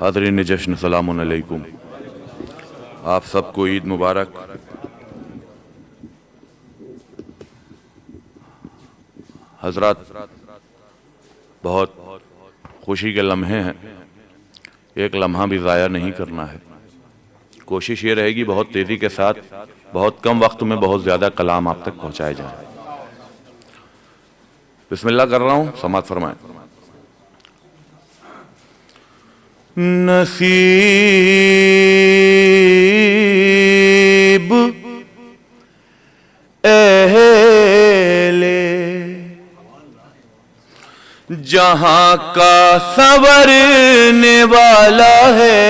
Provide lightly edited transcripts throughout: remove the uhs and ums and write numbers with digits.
हाज़रीन जश्न सलामुन अलैकुम। आप सबको ईद मुबारक। हज़रात, बहुत खुशी के लम्हे हैं, एक लम्हा भी ज़ाया नहीं करना है। कोशिश ये रहेगी बहुत तेज़ी के साथ, बहुत कम वक्त में बहुत ज़्यादा कलाम आप तक पहुँचाए जाएँ। बिस्मिल्लाह कर रहा हूँ, समाअत फरमाएं। नसीब अहले जहां का संवरने वाला है,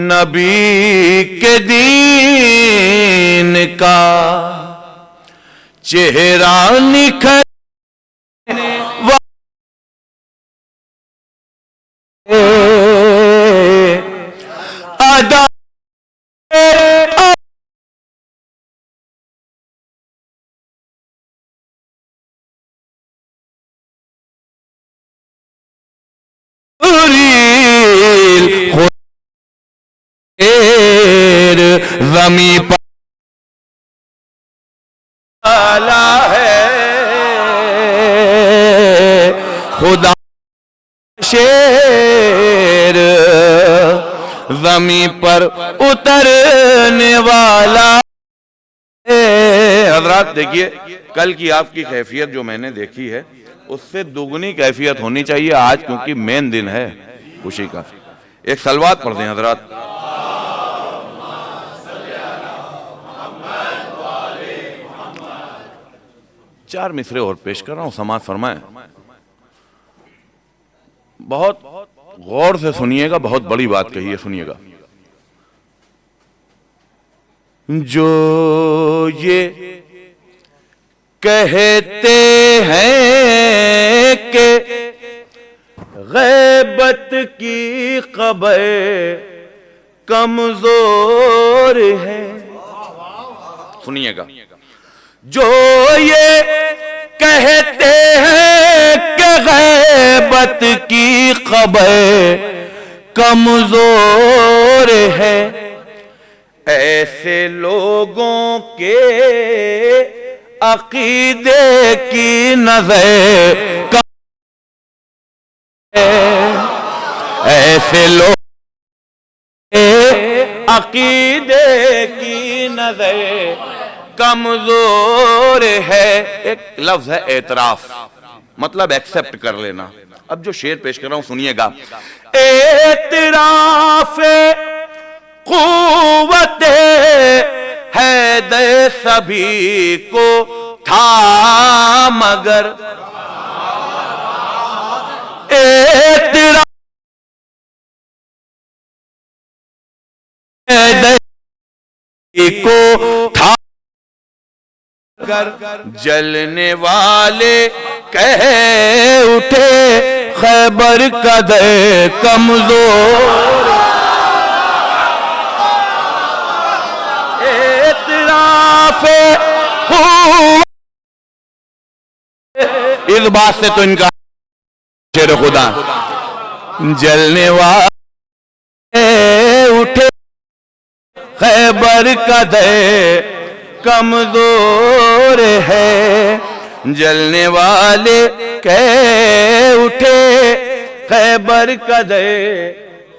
नबी के दीन का चेहरा निखर अदा ज़मी पर आला है, खुदा शेर ज़मी पर उतरने वाला है। हज़रात देखिए, कल की आपकी कैफियत जो मैंने देखी है उससे दुगनी कैफियत होनी चाहिए आज, क्योंकि मेन दिन है खुशी का। एक सलवात पढ़ दें हज़रात। चार मिसरे और पेश कर रहा हूं, समाअत फरमाएं। बहुत गौर से सुनिएगा, बहुत बड़ी बात कही है, सुनिएगा। जो ये कहते हैं कि गैबत की खबर कमजोर है, सुनिएगा। जो ये कहते हैं कि गैबत की खबर कमजोर है, ऐसे लोगों के अकीदे की नजर कम है, ऐसे लोग अकीदे की नजर कमजोर है। एक लफ्ज है एतराफ, मतलब एक्सेप्ट कर लेना। अब जो शेर पेश कर रहा हूं सुनिएगा। एतराफ क़ुव्वत है दे सभी को था, मगर एतराफ को था, जलने वाले कह उठे खैबर का दे कमजोर। एतराफ इस बात से तो इनका शेर खुदा, जलने वाले उठे खैबर का दे कमजोर है, जलने वाले कह उठे खैबर का दे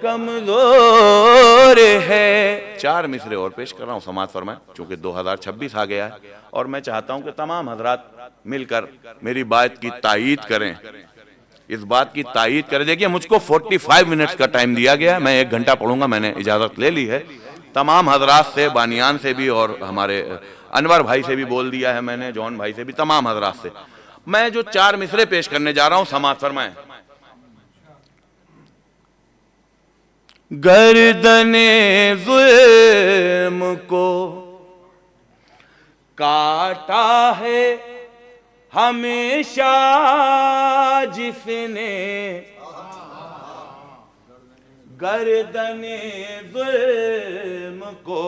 कमजोर है। चार मिसरे और पेश कर रहा हूं, समाअत फरमाएं, चूंकि 2026 आ गया है और मैं चाहता हूं कि तमाम हजरात मिलकर मेरी बात की तायीद करें, इस बात की तायीद करें। देखिए, मुझको 45 मिनट्स का टाइम दिया गया है, मैं 1 घंटा पढ़ूंगा, मैंने इजाजत ले ली है। तमाम हजरात से, बानियान से भी और हमारे अनवर भाई से भी बोल दिया है मैंने, जॉन भाई से भी, तमाम हजरात से। मैं जो चार मिसरे पेश करने जा रहा हूं, समाअत फरमाएं। गर्दने ज़ुल्म को काटा है हमेशा जिसने, गर्दने ज़ुल्म को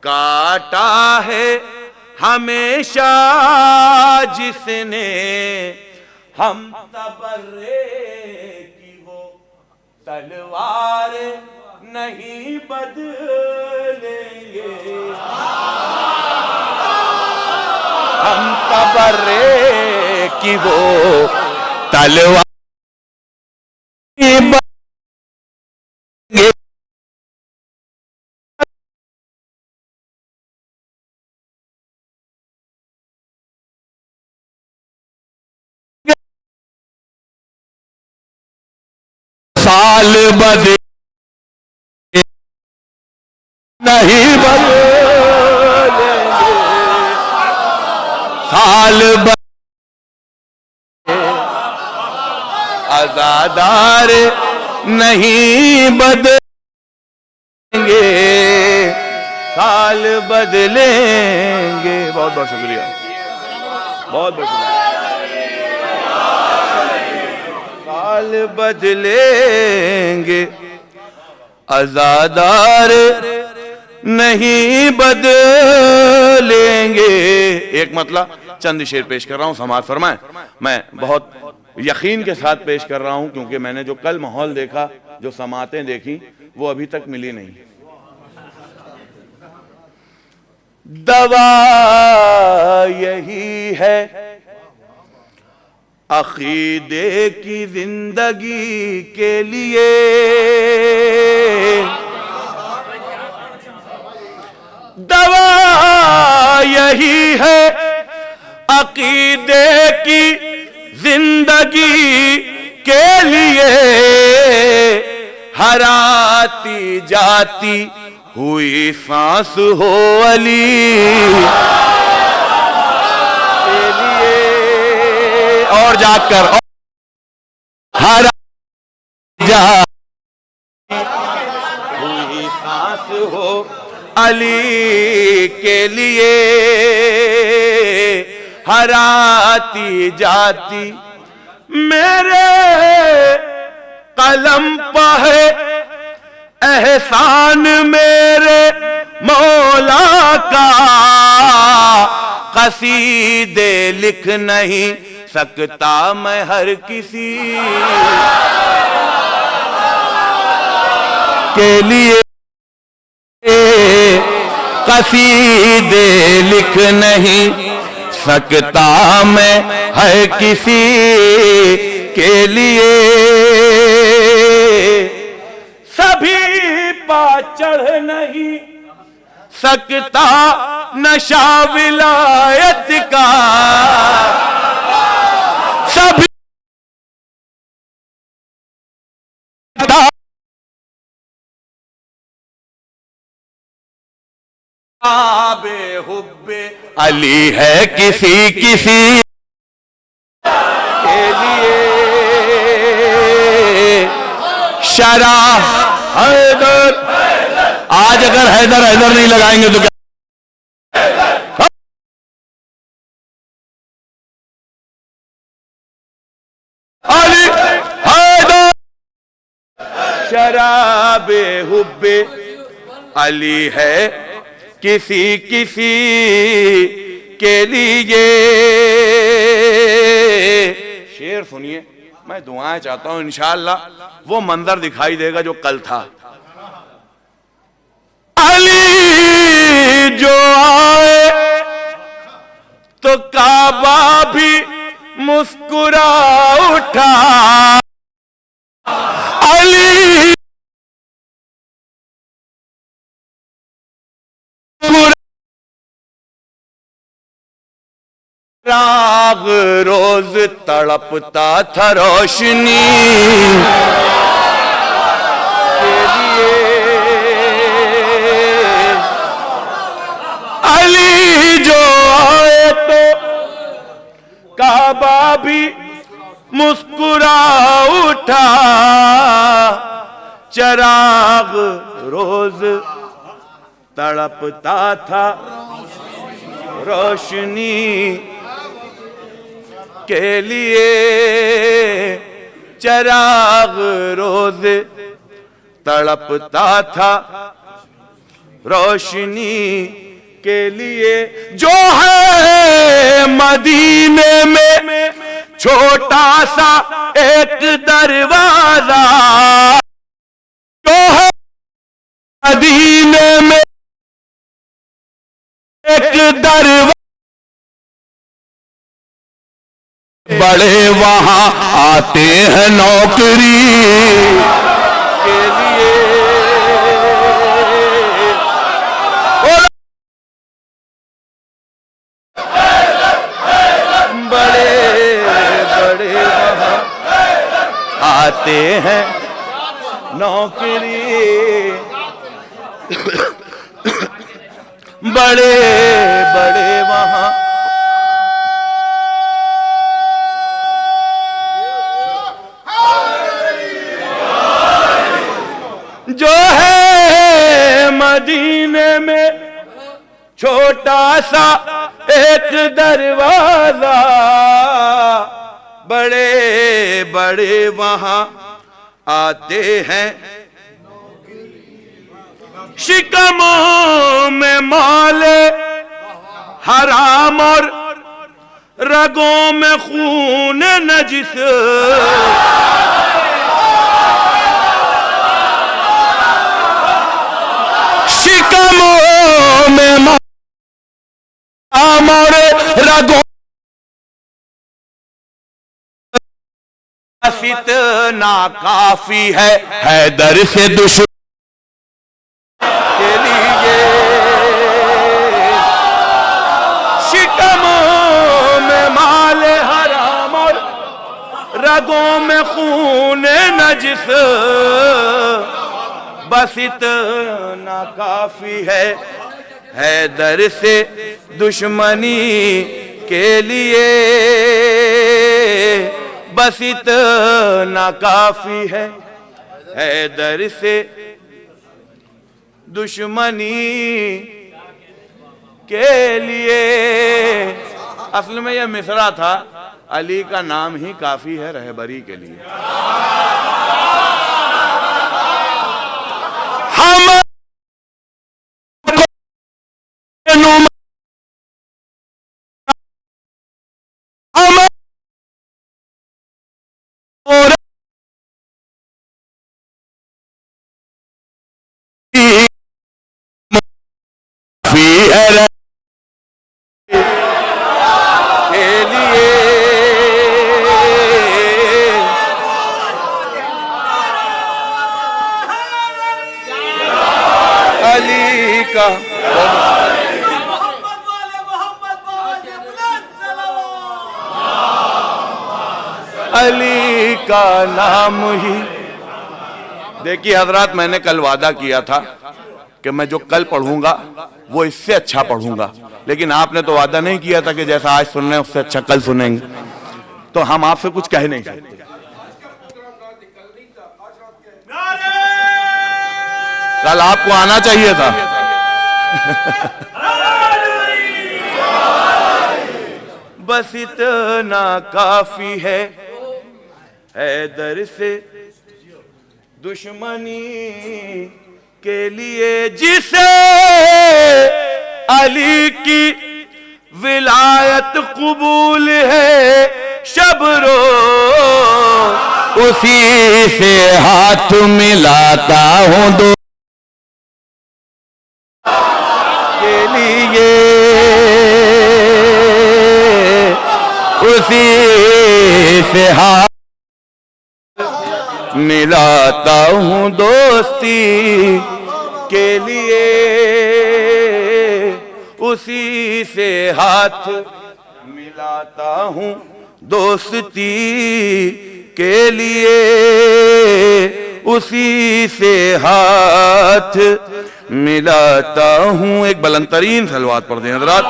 काटा है हमेशा जिसने, हम तबर्रे की वो तलवार नहीं बदलेंगे, हम तबर्रे की वो तलवार साल बदले नहीं बदलेंगे, साल बदले आजादार नहीं बदलेंगे, साल बदलेंगे। बहुत बहुत शुक्रिया, बहुत बहुत शुक्रिया। साल बदलेंगे, आजादार नहीं बदलेंगे। एक मतलब चंद शेर पेश कर रहा हूं, समाअत फरमाएं। मैं बहुत यकीन के साथ पेश कर रहा हूं क्योंकि मैंने जो कल माहौल देखा, जो समातें देखी, वो अभी तक मिली नहीं। दवा यही है अकीदे की जिंदगी के लिए, दवा यही है अकीदे की जिंदगी के लिए, हराती जाती हुई सांस हो अली के लिए, और जाकर हर हुई सांस हो अली के लिए, हराती जाती मेरे कलम पर है एहसान मेरे मौला का, कसीदे लिख नहीं सकता मैं हर किसी के लिए, कसीदे लिख नहीं सकता मैं हर किसी के लिए, सभी पा चढ़ नहीं सकता नशा विलायत का, सभी बेहुब्बे अली है किसी किसी के लिए, शरा हैदर, आज अगर हैदर हैदर नहीं लगाएंगे तो क्या? अली हैदर शराबे हुब्बे अली है किसी किसी के लिए। शेर सुनिए, मैं दुआएं चाहता हूं, इंशाअल्लाह वो मंजर दिखाई देगा जो कल था। अली जो आए तो काबा भी मुस्कुरा उठा, अली राग रोज तड़पता था रोशनी के लिए, अली जो आए तो काबा भी मुस्कुरा उठा, चराग रोज तड़पता था रोशनी के लिए, चराग रोज तड़पता था रोशनी के लिए। जो है मदीने में छोटा सा एक दरवाजा जो है मदीने में, एक दरवाजा बड़े वहां आते हैं नौकरी के लिए। बड़े बड़े वहां आते हैं नौकरी, बड़े बड़े वहां जो है मदीने में छोटा सा एक दरवाजा, बड़े बड़े वहां आते हैं शिकमों में माले हराम और रगों में खून नजिस, शिकमों में हराम और रगों इतना काफी है हैदर से दुश्मन के लिए। शिकमों में माल हराम और रगों में खून नजिस, बस इतना काफी है हैदर से दुश्मनी के लिए, बस इतना काफी है हैदर से दुश्मनी के लिए। असल में यह मिसरा था, अली का नाम ही काफी है रहबरी के लिए। हम अली का अली का नाम ही। देखिए हजरात, मैंने कल वादा किया था कि मैं जो कल पढ़ूंगा वो इससे अच्छा पढ़ूंगा, लेकिन आपने तो वादा नहीं किया था कि जैसा आज सुन रहे हैं उससे अच्छा कल सुनेंगे, तो हम आपसे कुछ कह नहीं सकते। कल आपको आना चाहिए था। बस इतना काफी है हैदर से दुश्मनी के लिए, जिसे अली की विलायत कबूल है शबरो, उसी से हाथ मिलाता हूं दो के लिए, उसी से हाथ मिलाता हूं दोस्ती के लिए, उसी से हाथ मिलाता हूं दोस्ती के लिए, उसी से हाथ मिलाता हूं। एक बुलंदतरीन सलवात पढ़ दें हज़रात।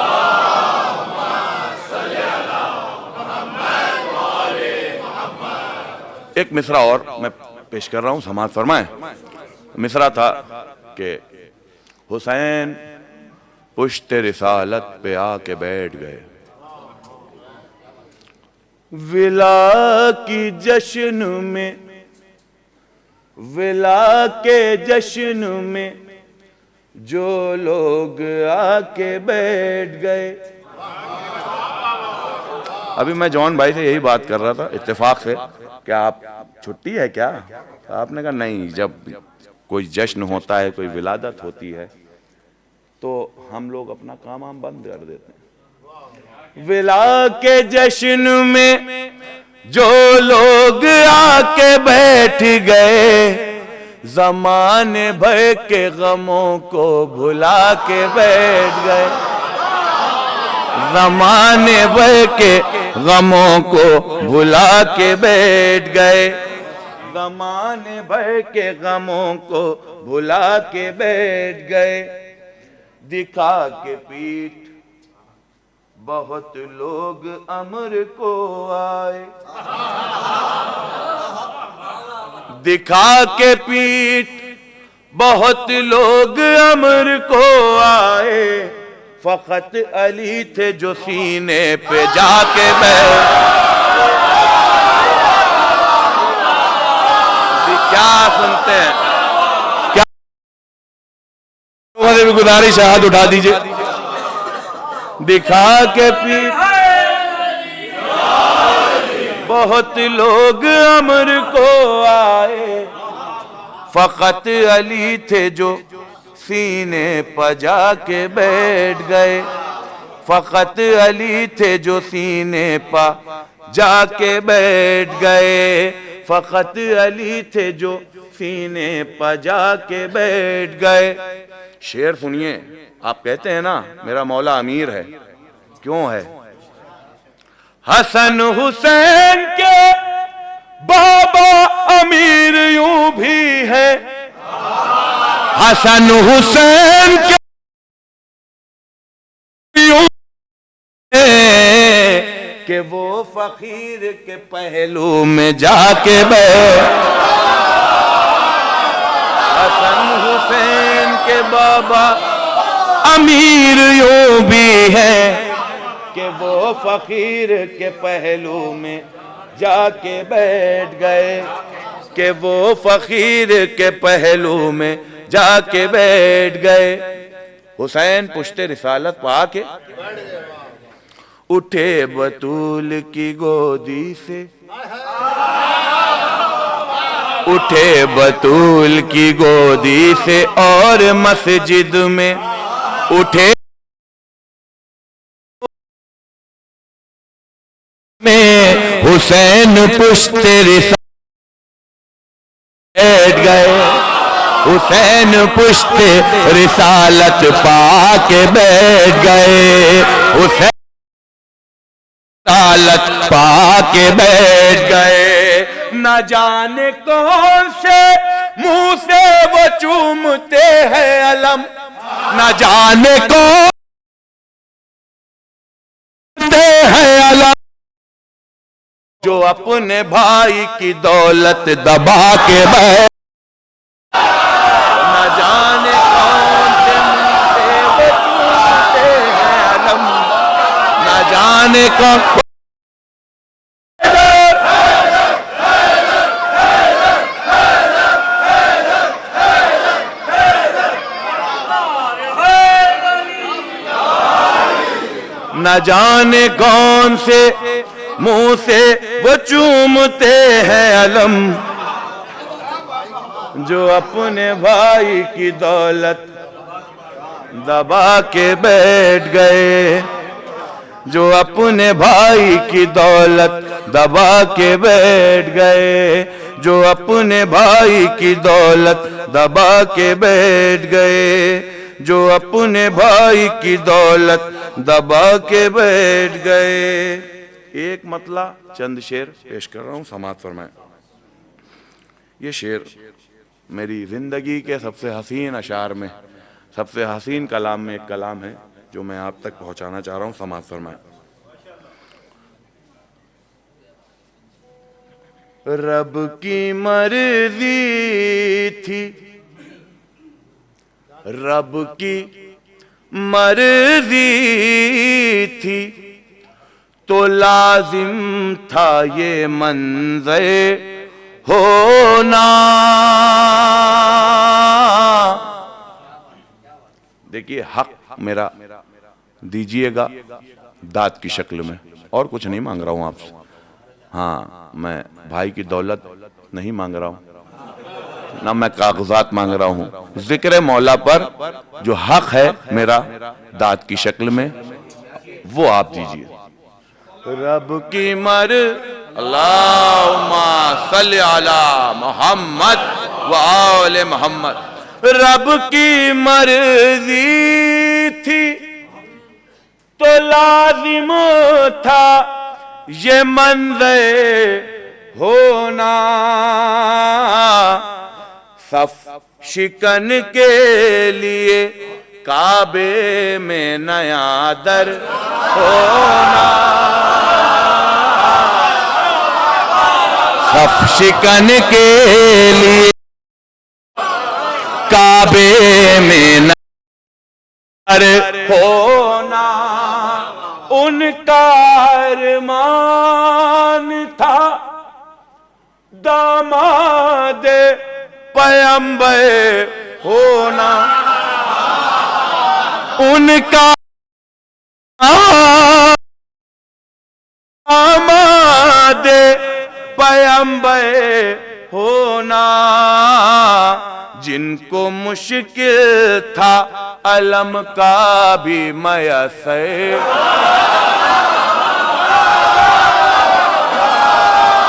एक मिसरा और मैं पेश कर रहा हूं, समाज फरमाएं। मिसरा था कि हुसैन पुश्ते रिसालत पे आके बैठ गए, विला की जश्न में, विला के जश्न में जो लोग आके बैठ गए, अभी मैं जॉन भाई से यही बात कर रहा था इत्तेफाक से, क्या आप छुट्टी है क्या? आपने कहा नहीं, जब कोई जश्न होता है, कोई विलादत होती है, तो हम लोग अपना काम वाम बंद कर देते हैं। विला के जश्न में जो लोग आके बैठ गए, ज़माने भर के गमों को भुला के बैठ गए, ज़माने भर के गमों को भुला के बैठ गए, ज़माने भर के गमों को भुला के बैठ गए। दिखा के पीठ बहुत लोग अमर को आए, दिखा के पीठ बहुत लोग अमर को आए, फकत अली थे जो सीने पे जाके बैठे। क्या सुनते हैं? क्या भी गुजारिश है, हाथ उठा दीजिए। दिखा के पीठ बहुत लोग अमर को आए, फकत अली थे जो सीने पर जाके बैठ गए, फकत अली थे जो सीने पर जाके बैठ गए, फकत अली थे जो सीने पर जाके बैठ गए। शेर सुनिए, आप कहते हैं ना मेरा मौला अमीर है, क्यों है? हसन हुसैन के बाबा अमीर यूं भी है, हसन हुसैन के यूं है कि वो फकीर के पहलू में जाके बैठ। हसन हुसैन के बाबा अमीर यूं भी है कि वो फकीर के पहलू में जाके बैठ गए, कि वो फकीर के पहलू में जाके बैठ गए। हुसैन पुश्ते रिसालत पा के उठे बतूल की गोदी से, उठे बतूल की गोदी से और मस्जिद में उठे में हुसैन पुश्ते रिसालत बैठ गए, हुसैन पुश्ते रिसालत पाके बैठ गए, हुसैन रिसालत पाके बैठ गए। न जाने कौन से मुंह से वो चूमते हैं अलम, न जाने कौन से हैं अलम, जो अपने भाई की दौलत दबा के बैठ। न जाने कौन से मुंह से वो चूमते हैं अलम, न जाने कौन। न जाने कौन से मुंह से वो चूमते हैं अलम, जो अपने भाई की दौलत दबा के बैठ गए, जो अपने भाई की दौलत दबा के बैठ गए, जो अपने भाई की दौलत दबा के बैठ गए, जो अपने भाई की दौलत दबा के बैठ गए। एक मतला चंद शेर पेश कर रहा हूं, समाअत फरमाएं। ये शेर मेरी जिंदगी के सबसे हसीन अशार में, सबसे हसीन कलाम में एक कलाम है जो मैं आप तक पहुंचाना चाह रहा हूं, समाअत फरमाएं। रब की मर्जी थी, रब की मर्जी थी, तो लाजिम था ये मंज़र होना। देखिए हक मेरा दीजिएगा दाद की शक्ल में। और कुछ नहीं मांग रहा हूं आपसे। हाँ, मैं भाई की दौलत नहीं मांग रहा हूं, ना मैं कागजात मांग रहा हूं। जिक्र मौला पर जो हक है मेरा दात की शक्ल में, वो आप दीजिए। रब की मर अल्लाहुम्मा सल्ली अला मोहम्मद व आले मोहम्मद। रब की मर्जी थी तो लाजिम था ये मंज़र होना, सफ शिकन के लिए काबे में नया दर होना, सफ शिकन के लिए काबे में नया दर होना। उनका अरमान था दामाद पैगंबर होना, उनका दामाद पैगंबर होना। जिनको मुश्किल था अलम का भी मयसर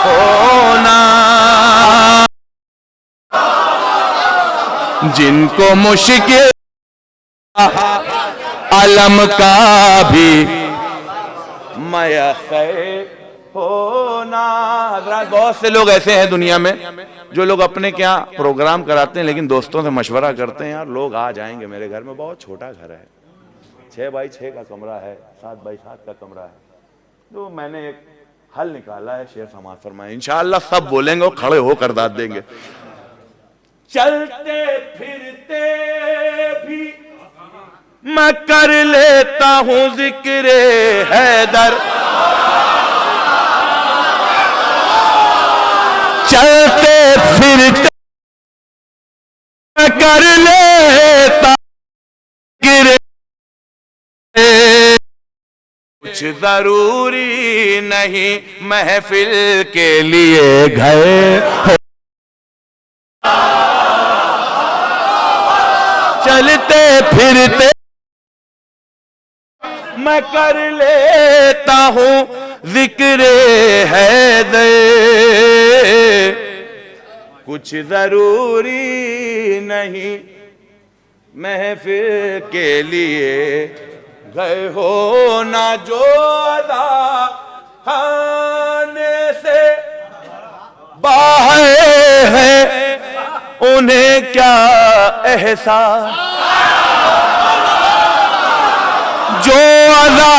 होना, जिनको मुश्किल अलम का भी मयसर होना। बहुत से लोग ऐसे हैं दुनिया में जो लोग अपने क्या प्रोग्राम कराते हैं, लेकिन दोस्तों से मशवरा करते हैं, यार लोग आ जाएंगे मेरे घर में, बहुत छोटा घर है, 6 बाई 6 का कमरा है, 7 बाई 7 का कमरा है। तो मैंने एक हल निकाला है, शेर समाज फरमाए, इंशाअल्लाह सब बोलेंगे और खड़े होकर दाद देंगे। चलते फिरते भी मैं कर लेता हूं जिक्र हैदर, चलते फिरते मैं कर लेता जिक्र, कुछ जरूरी नहीं महफिल के लिए घर, चलते फिरते मैं कर लेता हूं जिक्र हैदर, कुछ जरूरी नहीं महफिल के लिए गए हो ना। जो अदा खाने से बाहर है उन्हें क्या एहसास, जो अदा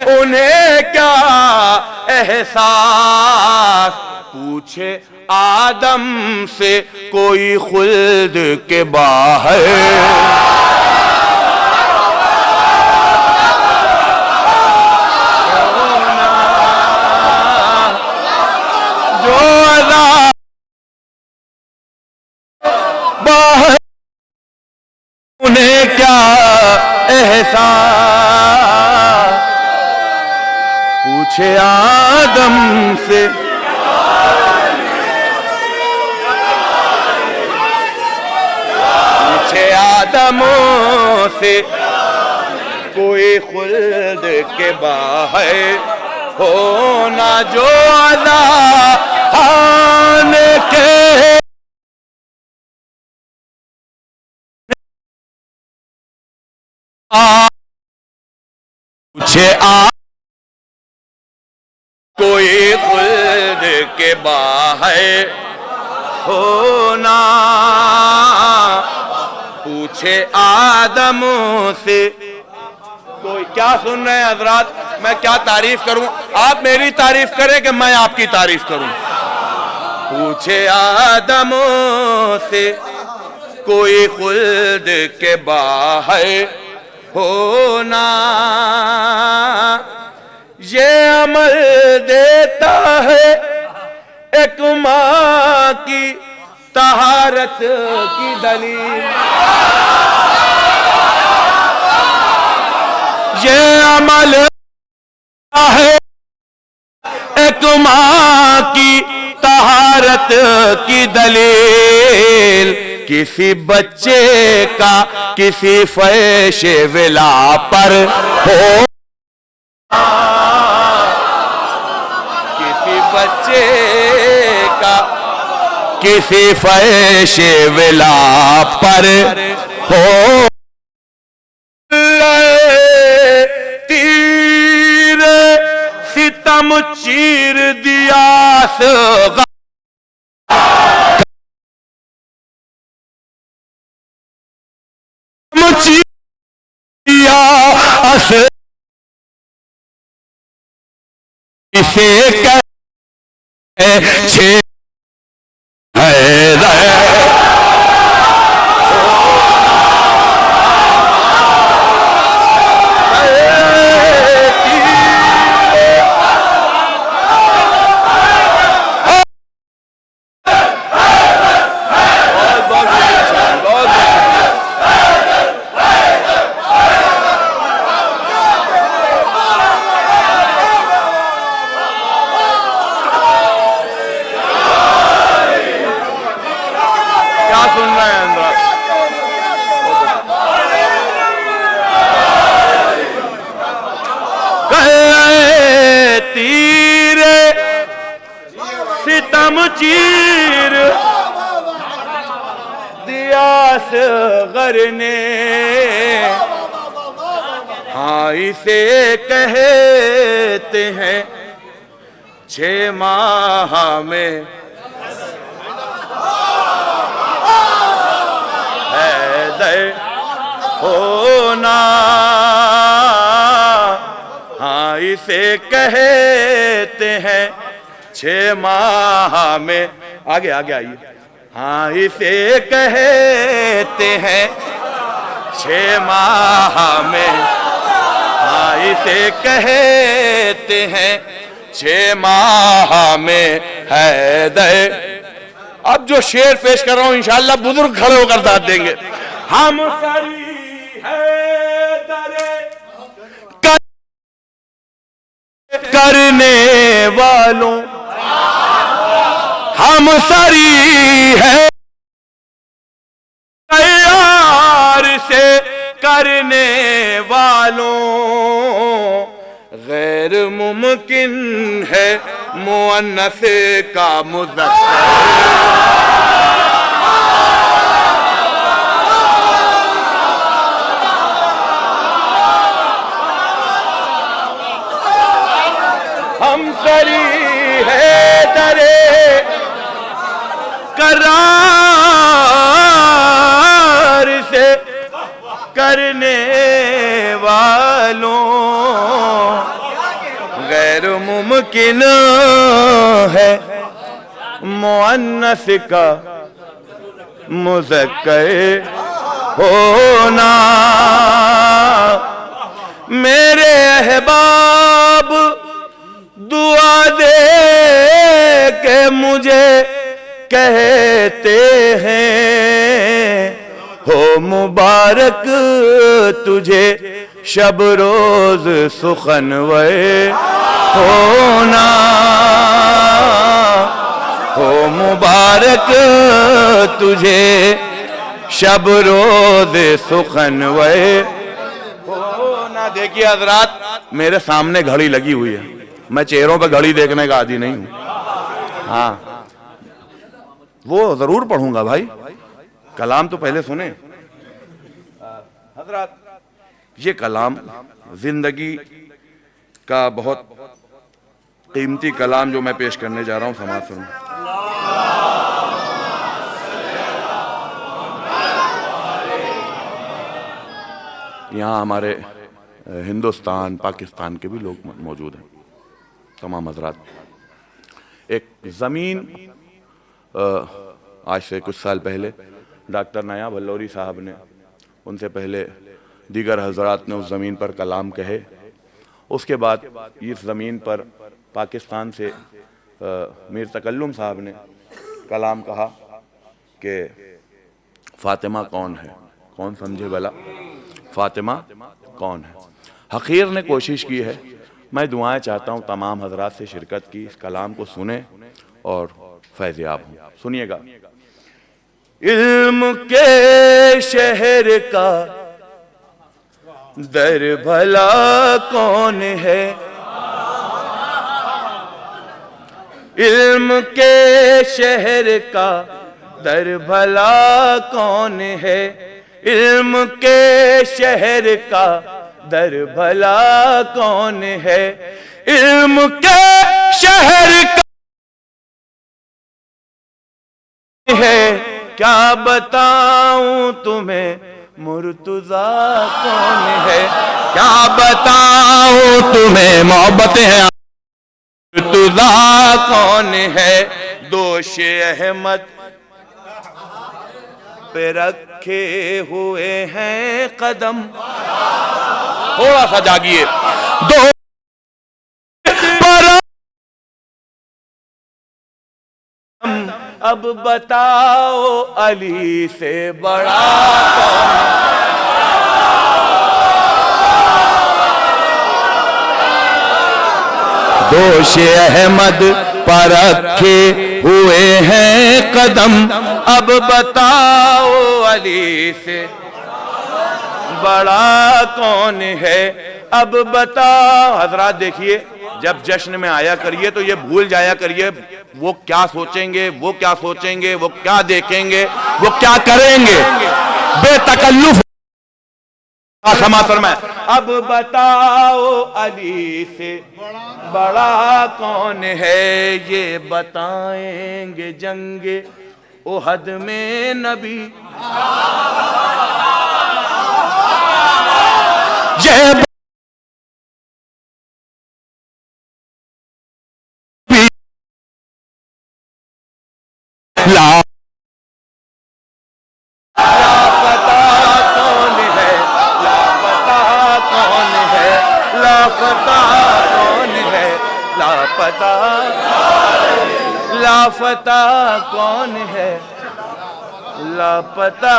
उन्हें क्या एहसास। पूछे आदम से कोई खुल्द के बाहर, जो अदा बाहर उन्हें क्या एहसास। पूछे आदम से आदमों से कोई खुल्द के बाहर होना, जो अदा खाने के पूछे कोई खुल्द के बाहर होना। पूछे आदमों से कोई, क्या सुन रहे हैं हजरात, मैं क्या तारीफ करूं, आप मेरी तारीफ करें कि मैं आपकी तारीफ करूं। पूछे आदमों से कोई खुल्द के बाहर होना, ये अमल देता है एक माँ की तहारत की दलील। ये अमल है एक माँ की तहारत की दलील, किसी बच्चे का किसी फैशे विला पर हो, किसी बच्चे का किसी फैशे विला पर हो, तीर सितम चीर दिया इसे कहे चीर दिया असगर ने, हाँ इसे कहते हैं 6 माह में हैदर होना, हाँ इसे कहते हैं 6 माह में, आगे आगे आइए, हाँ इसे कहते हैं 6 माह में, हाँ इसे कहते हैं 6 माह में हैदर। अब जो शेर पेश कर रहा हूं इंशाअल्लाह बुजुर्ग खड़े होकर साथ देंगे। हम सरी हैदर करने वालों, हम सरी है तैयार से करने वालों, गैर मुमकिन है मुअन्नस का मुज़क्कर। हम सरी है दरे करार से करने वालों, गैर मुमकिन है मुअन्नस का मुज़क्कर होना। मेरे अहबाब दुआ दे के मुझे कहते हैं, हो मुबारक तुझे शब रोज सुखनवे होना, हो मुबारक तुझे शब रोज सुखनवे होना। देखिए हजरात, मेरे सामने घड़ी लगी हुई है, मैं चेहरों पे घड़ी देखने का आदी नहीं हूं। हाँ वो जरूर पढ़ूंगा भाई, कलाम तो पहले सुने हजरात। ये कलाम जिंदगी का बहुत कीमती कलाम जो मैं पेश करने जा रहा हूं, समाज सुनो। यहाँ हमारे हिंदुस्तान पाकिस्तान के भी लोग मौजूद हैं, तमाम हजरात। एक ज़मीन आज से कुछ साल पहले डॉक्टर नया भल्लौरी साहब ने, उनसे पहले दीगर हजरात ने उस ज़मीन पर कलाम कहे। उसके बाद इस ज़मीन पर पाकिस्तान से मीर तकल्लुम साहब ने कलाम कहा कि फ़ातिमा कौन है, कौन समझे भला फ़ातिमा कौन है। हकीर ने कोशिश की है। मैं दुआएं चाहता हूं तमाम हजरात से शिरकत की, इस कलाम को सुने और फैज़याब हों। सुनिएगा। इल्म के शहर का दर भला कौन है, इल्म के शहर का दर भला कौन है, इल्म के शहर का दर भला कौन है, इल्म के शहर का है, क्या बताऊं तुम्हें मुर्तजा कौन है, क्या बताऊं तुम्हें मोहब्बतें हैं मुर्तजा कौन है, दोष अहमद पे रखे हुए हैं कदम। थोड़ा सा जागिए। दो पर अब बताओ अली से बड़ा कौन। दोष अहमद पर रखे हुए हैं कदम, अब बताओ अली से बड़ा कौन है, अब बताओ। हजरात देखिए, जब जश्न में आया करिए तो ये भूल जाया करिए वो क्या सोचेंगे, वो क्या सोचेंगे, वो क्या देखेंगे, वो क्या करेंगे। बेतकल्लुफ समात फरमाए, अब बताओ अली से बड़ा कौन है, ये बताएंगे जंगे उहद में नबी। ये लापता कौन है, लापता कौन है, लापता कौन है, लापता लापता कौन है, लापता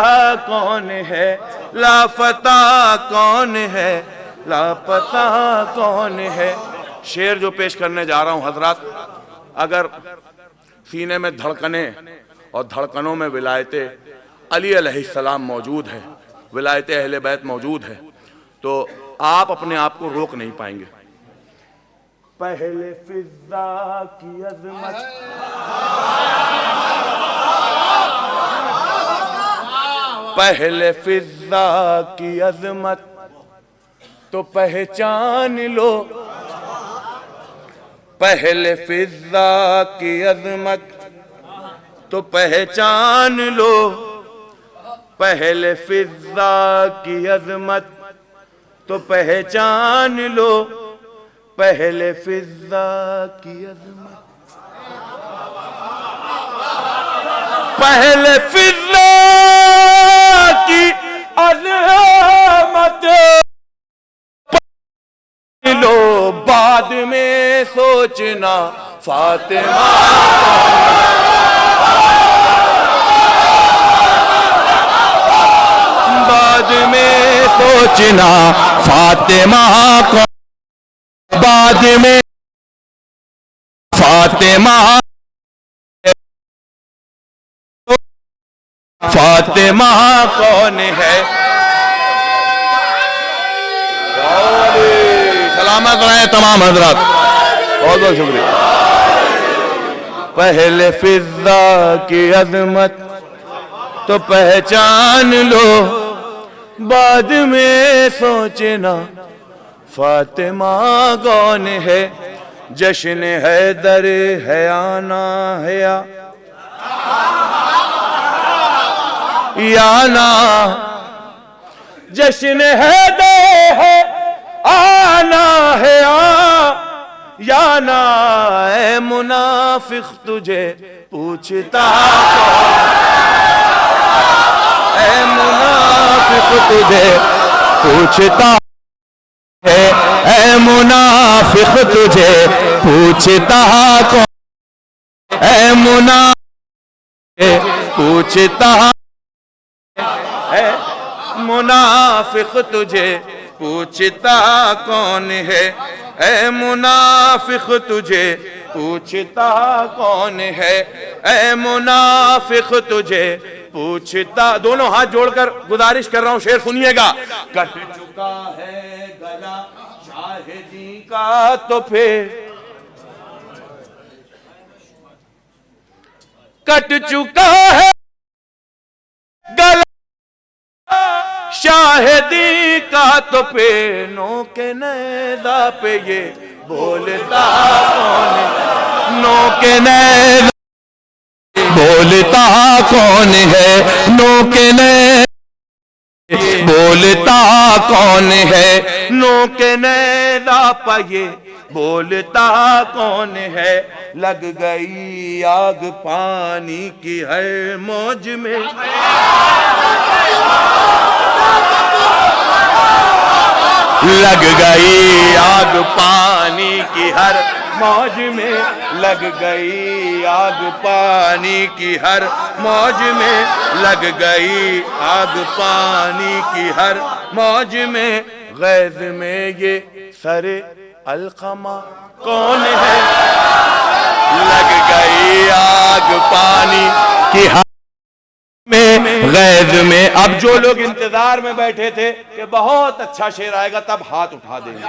कौन है, लापता कौन है, लापता कौन है। शेर जो पेश करने जा रहा हूं हजरात, अगर सीने में धड़कने और धड़कनों में विलायते अली अलैहिस्सलाम मौजूद है, विलायते अहले बैत मौजूद है, तो आप अपने आप को रोक नहीं पाएंगे। पहले फिजा की अजमत, पहले फिजा की अजमत तो पहचान लो, पहले फिजा की अजमत तो पहचान लो, पहले फिजा की अजमत तो पहचान लो, पहले फिजा की अजमत, पहले फिजा की अजमत लो, बाद में सोचना फातिमा। बाद में सोचना फातिमा को, बाद में फातिमा, फातिमा कौन है। सलामत रहे तमाम हजरात, बहुत बहुत शुक्रिया। पहले फिजा की अजमत तो पहचान लो, बाद में सोचना फातिमा कौन है। जश्न हैदर है आना है या ना, जश्न हैदर है आना है या ना, ऐ मुनाफिक तुझे पूछता ऐ मुनाफिक तुझे पूछता है, ऐ मुनाफिक तुझे पूछता कौन, ऐ मुनाफिक पूछता है, मुनाफिक तुझे पूछता कौन है, ऐ मुनाफिक तुझे पूछता कौन है, ऐ मुनाफिक तुझे पूछता। दोनों हाथ जोड़कर गुजारिश कर रहा हूं, शेर सुनिएगा। कट चुका है गला शाहिदी का तो फिर, कट चुका है गला शाहिदी का तो पे, नो के नैदा पे ये बोलता कौन है, नो के नैदा बोलता कौन है, नो के नैदा बोलता कौन है, नो के नैदा पे ये बोलता कौन है। लग गई आग पानी की हर मौज में, लग गई आग पानी की हर मौज में, लग गई आग पानी की हर मौज में, लग गई आग पानी की हर मौज में। गैज़ में ये सरे अलकमा कौन है, लग गई आग पानी की हर में, गैज़ में। अब जो लोग इंतजार में बैठे थे कि बहुत अच्छा शेर आएगा, तब हाथ उठा देंगे।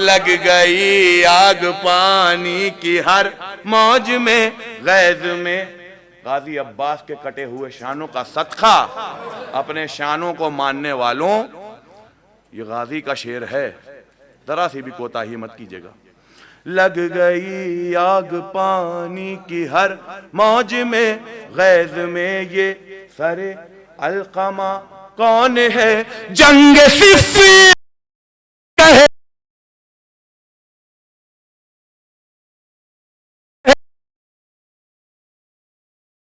लग गई आग पानी की हर मौज में, गैज़ में। गाजी अब्बास के कटे हुए शानों का सदका अपने शानों को मानने वालों, ये गाजी का शेर है, जरा सी भी कोताही मत कीजिएगा। लग गई आग पानी की हर मौज में, गैज़ में ये सरे अलकमा कौन है, जंग सिफ़्फ़ीन कहे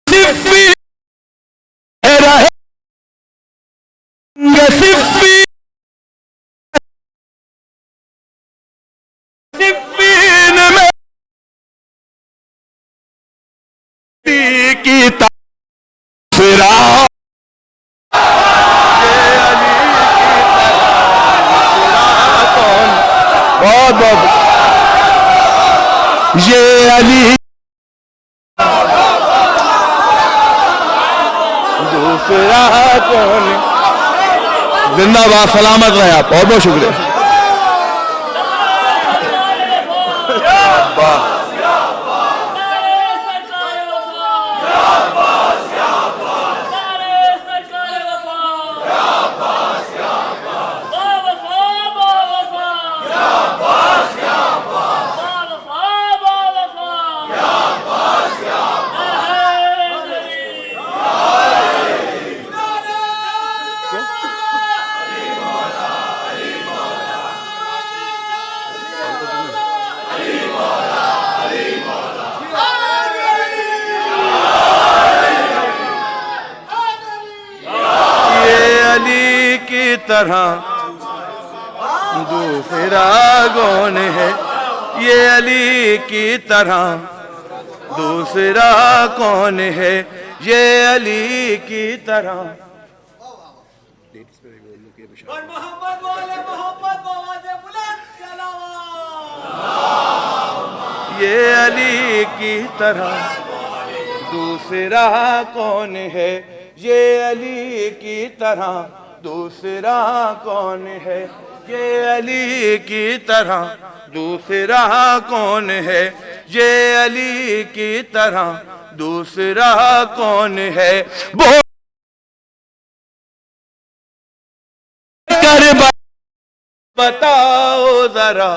सिफ़्फ़ीन रहे, जंग सिफ़्फ़ीन सिफ़्फ़ीन में की तफरा, बहुत बहुत ये अली दूसरा कौन। जिंदाबाद, सलामत रहे आप, बहुत बहुत शुक्रिया। तरह दूसरा कौन है, ये अली की तरह दूसरा कौन है, ये अली की तरह। ये अली की तरह दूसरा कौन है, ये अली की तरह दूसरा कौन है, ये अली की तरह दूसरा कौन है, ये अली की तरह दूसरा कौन है। वो कर बताओ जरा,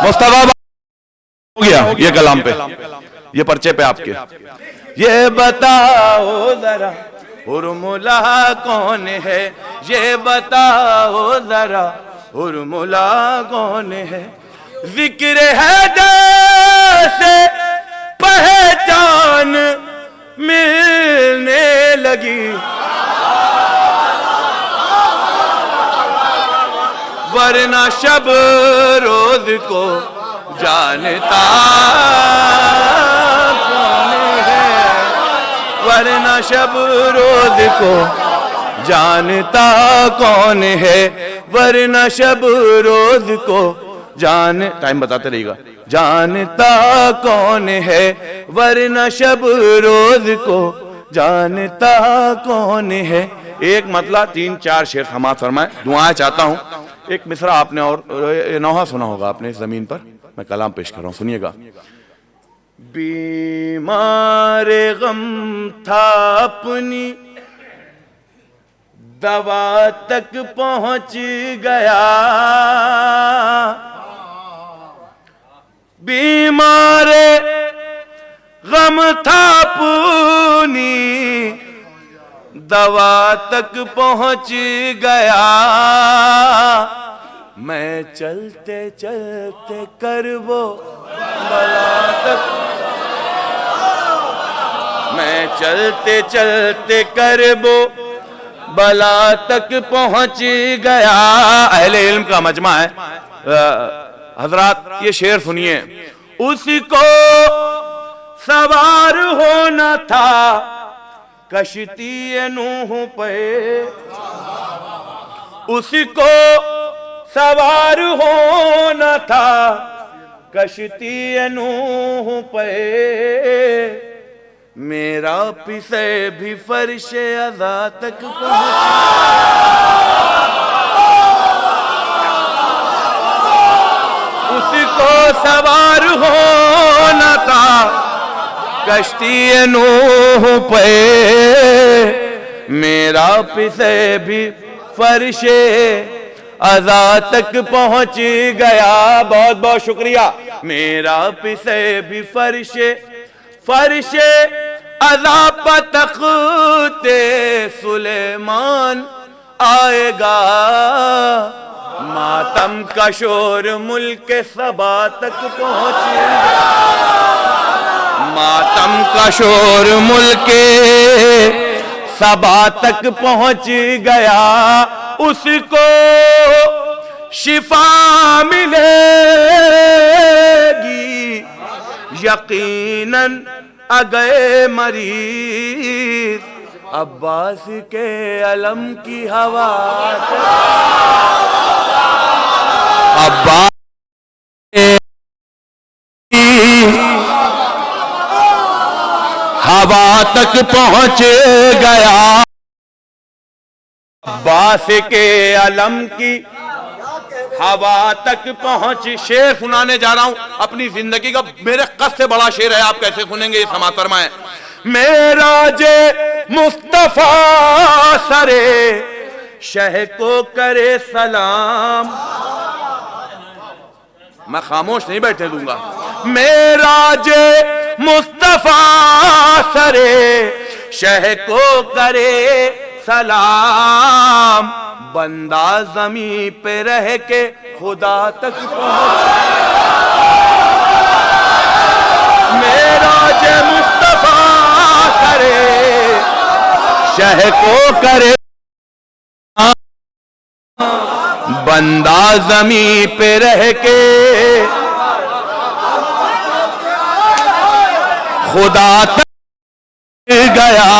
मुस्तफा हो गया ये कलाम पे, ये पर्चे पे आपके। ये बताओ जरा हुरमुला कौन है, ये बताओ जरा हुरमुला कौन है। जिक्र है जैसे पहचान मिलने वरना शब रोज को जानता कौन है, वरना शब रोज को जानता कौन है, वरना शब रोज को टाइम बताते रहिएगा, जानता कौन है, वरना शब रोज को जानता कौन है। एक मतला 3-4 शेर समाअत फरमाए, दुआएं चाहता हूं। एक मिसरा आपने और नौहा सुना होगा आपने इस जमीन पर, मैं कलाम पेश कर रहा हूं, सुनिएगा। बीमार गम था अपनी दवा तक पहुंच गया, बीमार गम था अपनी दवा तक पहुंच गया, मैं चलते चलते करबो बला तक, मैं चलते चलते करबो बला तक पहुंच गया। अहले इल्म का मजमा है हजरात, ये शेर सुनिए। उसको सवार होना था कश्ती नूह पे, उसको सवार होना था कश्ती नूह पे, मेरा पिसे भी फर्शे अज़ा तक पहुंचा, उसको सवार होना था कश्ती नूह पे, मेरा पिसे भी फर्शे अज़ा तक पहुंच गया। बहुत बहुत शुक्रिया। मेरा पिसे भी फर्शे अज़ा पर तख्ते सुलेमान आएगा, मातम का शोर मुल्क सबा तक पहुंचेगा, मातम का शोर मुल्क सबा तक पहुंच गया, उसको शिफा मिलेगी यकीनन अगर मरीज अब्बास के अलम की हवा, अब्बास हवा तक पहुंच गया, अब्बास के अलम की हवा तक पहुंच। शेर सुनाने जा रहा हूं अपनी जिंदगी का, मेरे कस से बड़ा शेर है, आप कैसे सुनेंगे ये समाअत फरमाएं। मेरा जे मुस्तफा सरे शह को करे सलाम, मैं खामोश नहीं बैठने दूंगा। मेरा जे मुस्तफा सरे शह को करे सलाम, बंदा जमी पे रह के खुदा तक पहुंचा, मेरा जे मुस्तफा करे शह को करे, बंदा जमी पे रह के खुदा तक गया,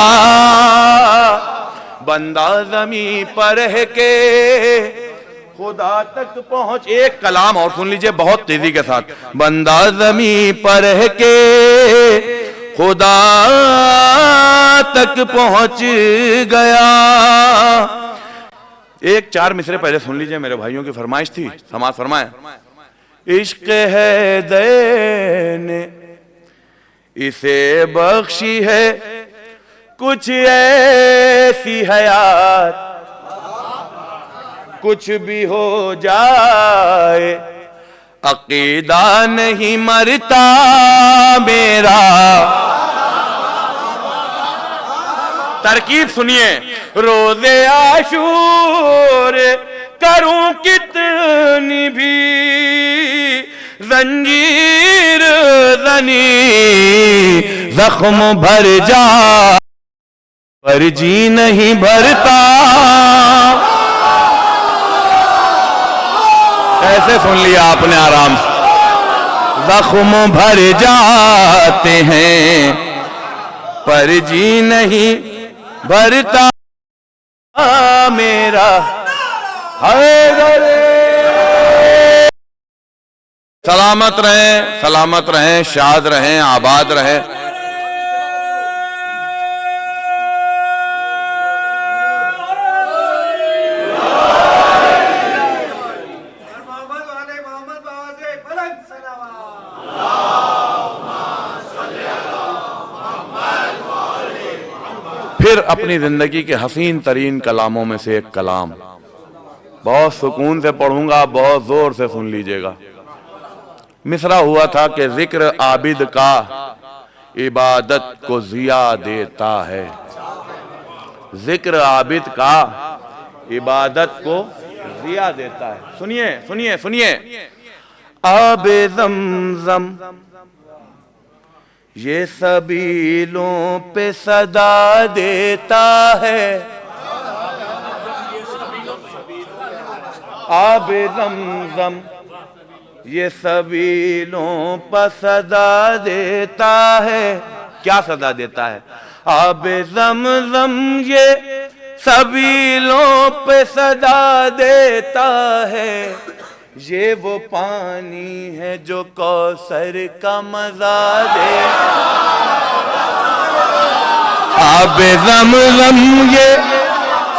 बंदा जमी पर रह के खुदा तक पहुंच। एक कलाम और सुन लीजिए बहुत तेजी के साथ। बंदा जमी पर रह के खुदा तक पहुंच गया। एक 4 मिसरे पहले सुन लीजिए, मेरे भाइयों की फरमाइश थी, समाअत फरमाए। इश्क है देने इसे बख्शी है कुछ ऐसी हयात, कुछ भी हो जाए अकीदा नहीं मरता मेरा। तरकीब सुनिए। रोज़े आशूर करूं कितनी भी जंजीर जनी, जख्म भर जा पर जी नहीं भरता। ऐसे सुन लिया आपने आराम से। जख्म भर जाते हैं पर जी नहीं भरता मेरा हैदर। सलामत रहें, शाद रहें, आबाद रहें। फिर अपनी जिंदगी के हसीन तरीन कलामों में से एक कलाम बहुत सुकून से पढ़ूंगा, बहुत जोर से सुन लीजिएगा। मिसरा हुआ था कि जिक्र आबिद का इबादत को जिया देता है। जिक्र आबिद का इबादत को जिया देता है। सुनिए सुनिए सुनिए। आबे ज़मज़म ये सबीलों पे सदा देता है। आबे ज़मज़म ये सबीलों पर सदा देता है। क्या सदा देता है? आबे ज़मज़म ये सबीलों पे सदा देता है। ये वो पानी है जो कौसर का मजा दे। आबे ज़मज़म ये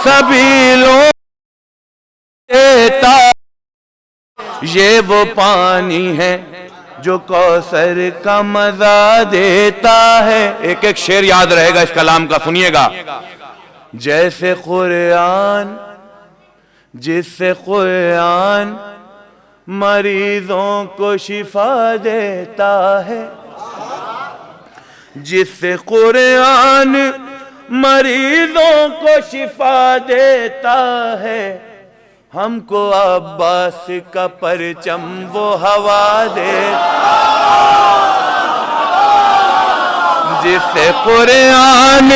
सबीलों देता, ये वो पानी है जो कौसर का मजा देता है। एक एक शेर याद रहेगा इस कलाम का, सुनिएगा। जैसे कुरान, जिससे कुरान मरीजों को शिफा देता है। जिससे कुरान मरीजों को शिफा देता है। हमको अब्बास का परचम वो हवा दे। जिससे कुरान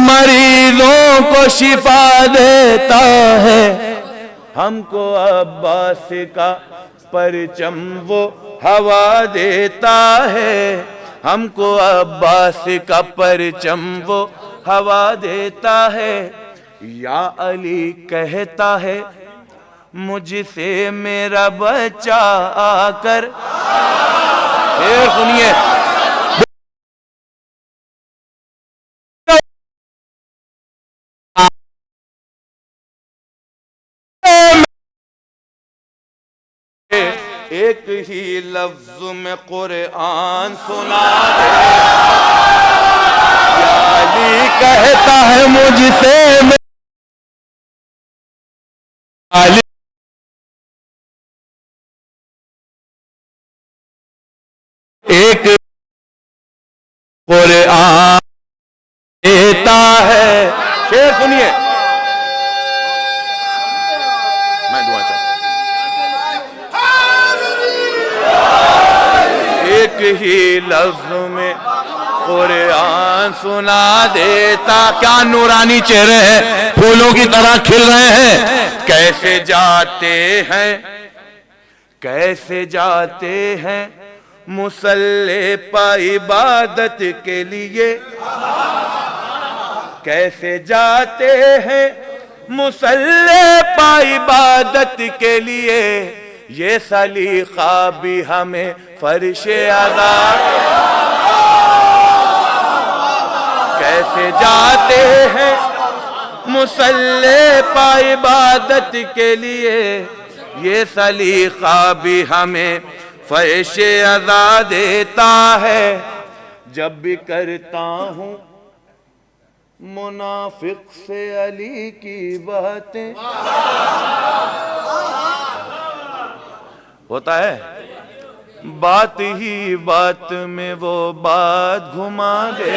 मरीजों को शिफा देता है। हमको अब्बास का परचम वो हवा देता है। हमको अब्बास का परचम वो हवा देता है। या अली कहता है मुझसे मेरा बच्चा आकर। फिर सुनिए। एक ही लफ्ज में कुरान सुना दे। या अली कहता है मुझसे अली एक कुरान देता है। शेर सुनिए। मैं दुआ चाहता एक ही लफ्ज में कुरान सुना देता। क्या नूरानी चेहरे हैं, फूलों की तरह खिल रहे हैं। कैसे जाते हैं, कैसे जाते हैं मुसल्ले पा इबादत के लिए। कैसे जाते हैं मुसल्ले पा इबादत के लिए। ये सलीखा भी हमें फर्शे आज़ाद। कैसे जाते हैं मुसल्ले पा इबादत के लिए। ये सलीखा भी हमें फर्शे आज़ाद देता है। जब भी करता हूँ मुनाफिक से अली की बातें। होता है बात ही बात में वो बात घुमा दे।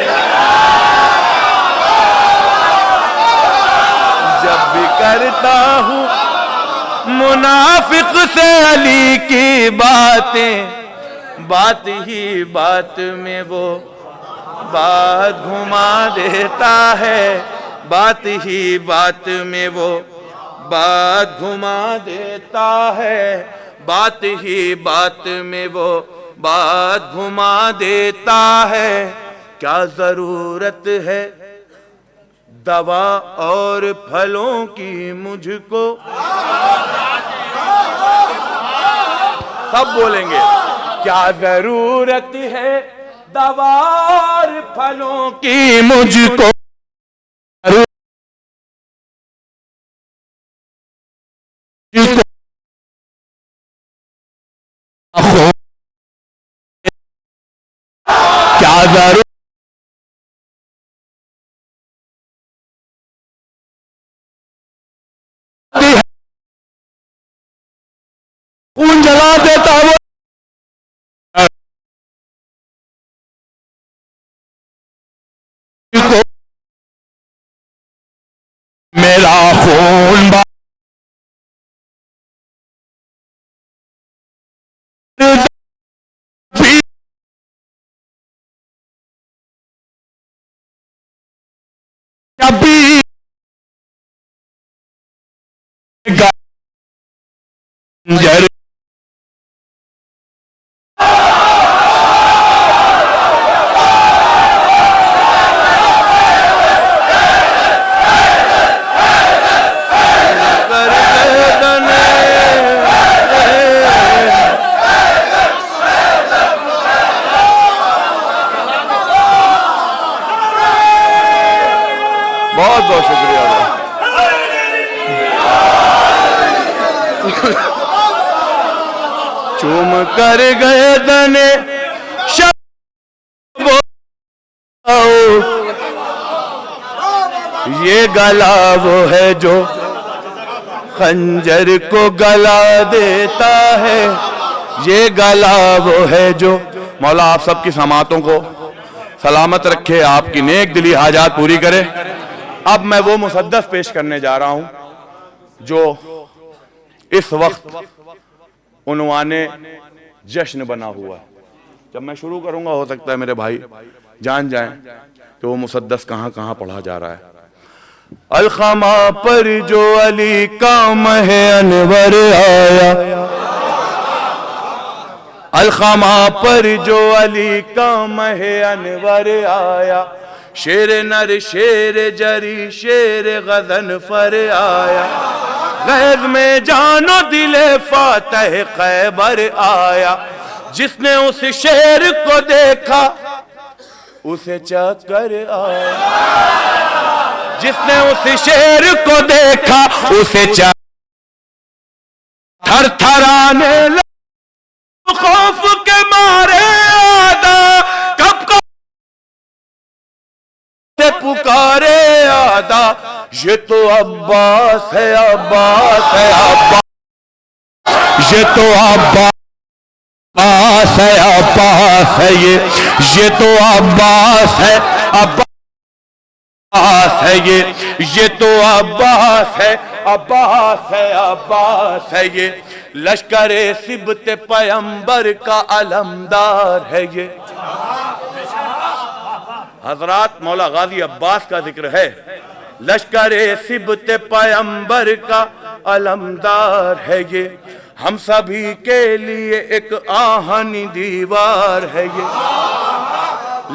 जब भी करता हूँ मुनाफिक से अली की बातें। बात ही बात में वो बात घुमा देता है। बात ही बात में वो बात घुमा देता है। बात ही बात में वो बात घुमा देता है। क्या जरूरत है दवा और फलों की मुझको, सब बोलेंगे। क्या जरूरत है दवा और फलों की मुझको, क्या जरूरत खून जला देता वो, मेरा खून कभी गंजर बहुत बहुत शुक्रिया। चूम कर गए दने ये गला वो है जो खंजर को गला देता है, ये गला वो है जो। मौला आप सबकी समातों को सलामत रखे, आपकी नेक दिली हाजात पूरी करे। अब मैं वो मुसद्दस पेश करने जा रहा हूं जो इस वक्त उन्वाने जश्न बना हुआ है। जब मैं शुरू करूंगा हो सकता है मेरे भाई जान जाएं कि वो मुसद्दस कहां कहां पढ़ा जा रहा है। अलखमा पर जो अली का महे अनवर आया, अलखमा पर जो अली का महे अनवर आया, शेर नर शेर जरी शेर गजन फर आया, गैब में जानो दिले फातह खैबर आया। जिसने उस शेर को देखा उसे चक्कर आया, जिसने उस शेर को देखा उसे थर थराने लगा, खौफ के मारे आदा कब को से पुकारे आदा। ये तो अब्बास है, अब्बास है, अब्बास, ये तो अब्बास है, अब्बास है, ये तो अब्बास है, अब्बास है, ये तो अब्बास है, अब्बास है, अब्बास है, ये लश्करे सिबते पैगंबर का अलमदार है। ये हजरात मौला गाजी अब्बास का जिक्र है, लश्करे सिबते पैगंबर का अलमदार है। ये हम सभी के लिए एक आहनी दीवार है। ये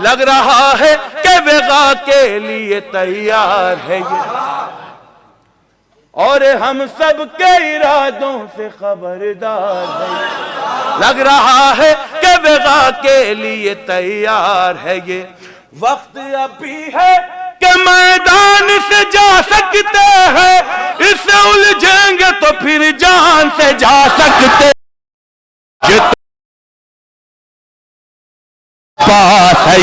लग रहा है कि वेगा के लिए तैयार है ये, और हम सब के इरादों से खबरदार है। लग रहा है कि वेगा के लिए तैयार है ये। वक्त अभी है कि मैदान से जा सकते हैं, इससे उलझेंगे तो फिर जान से जा सकते। ये तो अब्बास है,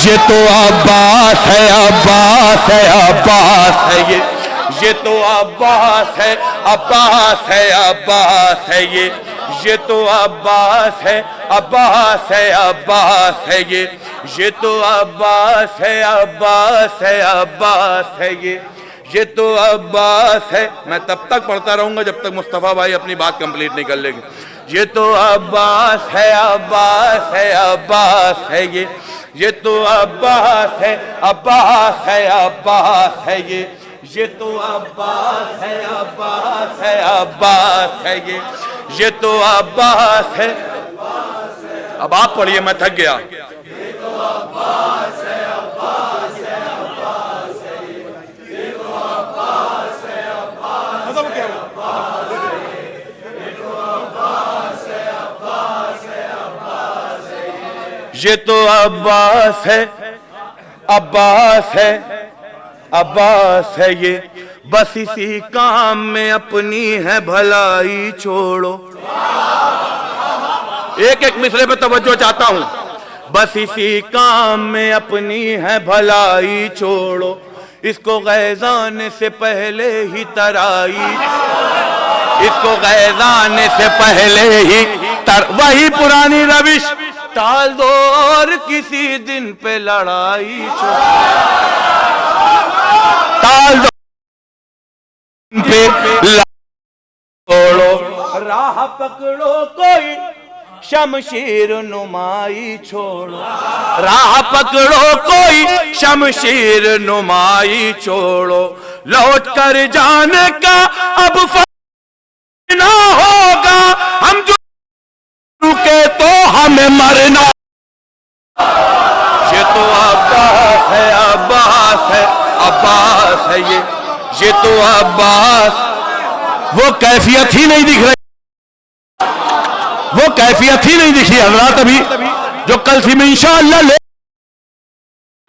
ये तो अब्बास है, अब्बास है, अब्बास है, ये तो अब्बास है, अब्बास है, अब्बास है, ये तो अब्बास है, अब्बास है, अब्बास है, ये तो अब्बास है, अब्बास है, अब्बास है, ये तो अब्बास है। मैं तब तक पढ़ता रहूंगा जब तक मुस्तफा भाई अपनी बात कंप्लीट नहीं कर लेंगे। ये तो अब्बास है, अब्बास है, अब्बास है, ये तो अब्बास है, अब्बास है, अब्बास है, ये तो अब्बास है, अब्बास है, अब्बास है, ये तो अब्बास है। अब आप पढ़िए, मैं थक गया। ये तो अब्बास है, अब्बास है, अब्बास है, ये तो अब्बास है, अब्बास है, अब्बास है, ये तो अब्बास है, अब्बास है, अब्बास है, ये तो अब्बास है, अब्बास है, अब्बास है, ये बस इसी काम में अपनी है भलाई छोड़ो। एक एक मिसरे पे तवज्जो चाहता हूं। बस इसी काम में अपनी है भलाई छोड़ो, इसको गैज़ाने से पहले ही तराई, इसको गैज़ाने से पहले ही वही पुरानी रविश टाल दो और किसी दिन पे लड़ाई टाल दो पे छोड़ो, राह पकड़ो कोई शमशीर नुमाई छोड़ो, राह पकड़ो कोई शमशीर नुमाई छोड़ो, लौट कर जाने का अब ना होगा, हम जो रुके तो हमें मरना। ये तो अब्बास है, अब्बास है, अब्बास है, ये तो अब्बास। वो कैफियत ही नहीं दिख रही, वो कैफियत ही नहीं दिखी हज़रात अभी जो कल थी में इंशाअल्लाह ले।